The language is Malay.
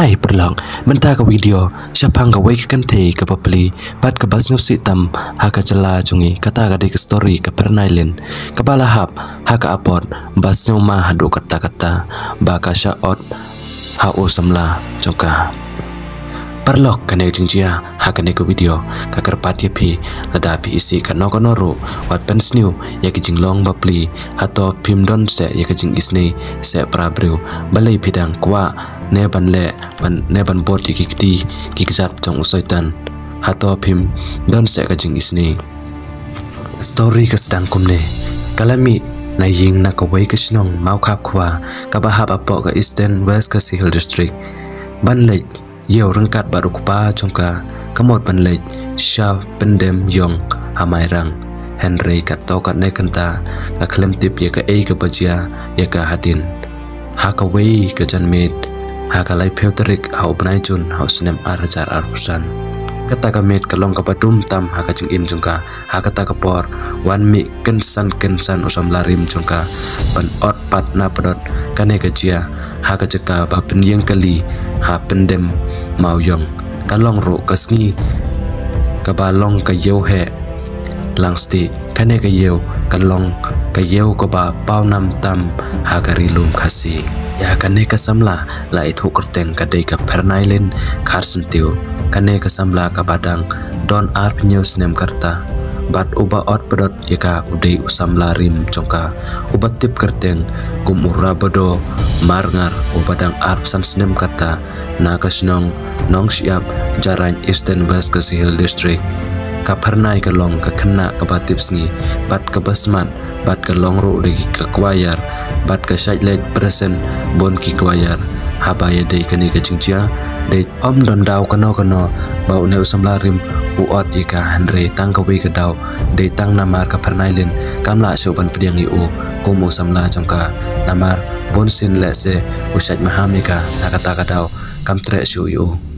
Hai perlang mentah ke video siapang ke wake kente ke papli pat ke bas ngusi tam ha ka jala jungi kata ka dik story ke pernailin ke balahap ha ka apot bas ma hadu kata ba ka syaot ha o samla jongka Perlok kene jingjia ha kene ke video ka kerpat ye pi lada pi isi ka no konoru wat pens new ya ki jinglong bapli hato pim don se ya ki jing isne se prabriu balai pidang kwa ne ban bot ki kizat jong usoitan hato pim don se ka jing isne story ka sedang kumne kalami na ying na ka wei ka snong mau khap khwa ka bahap apo ka Eastern West ka Hill District ban lek Yau rengkat baru kupa jongka kemot penlej sya pendem yong hamai rang Henry kato kat ne kenta ka klem tip ya ka ke bajia ya ka hadin ha ka wei ka janmet ha ka lai pewterik ha upnai jun ha snem arajar arusan kata ka met kalong ka padum tam ha ka jing im jongka ha kata ka por wan mi kensan usam larim jongka pan ot pat na padot kane ka jia ha ka jeka ba penyeng kali ha pendem mau yong kalong ro kasngi ka balong ka yeu he langsti kane ka yeu kalong ka yeu ko ba paunam tam ha ka rilum khasi ya kane ka samla la ithu kurteng ka dei ka pernailin kharsentiu kane ka samla ka badang don arp news nem karta bat uba ot pedot yaka udai usam larim jongka ubat tip kerteng kum urabado marngar ubadang arp san snem kata na kasnong nong siap jaran Eastern West Hill District ka pernai ka long ka kena ka batip sngi bat ka basman bat ka long ro lagi ka kwayar bat ka shaitlek present bon ki kwayar habaya dei kani ka jingjia dei om don daw kano bau ne usam larim uot ika Henry tang ka wei ka daw dei tang namar ka pernailin kamla soban pediang iu kumu samla jongka namar bonsin lese usaj mahamika nakata ka daw kam tre shu iu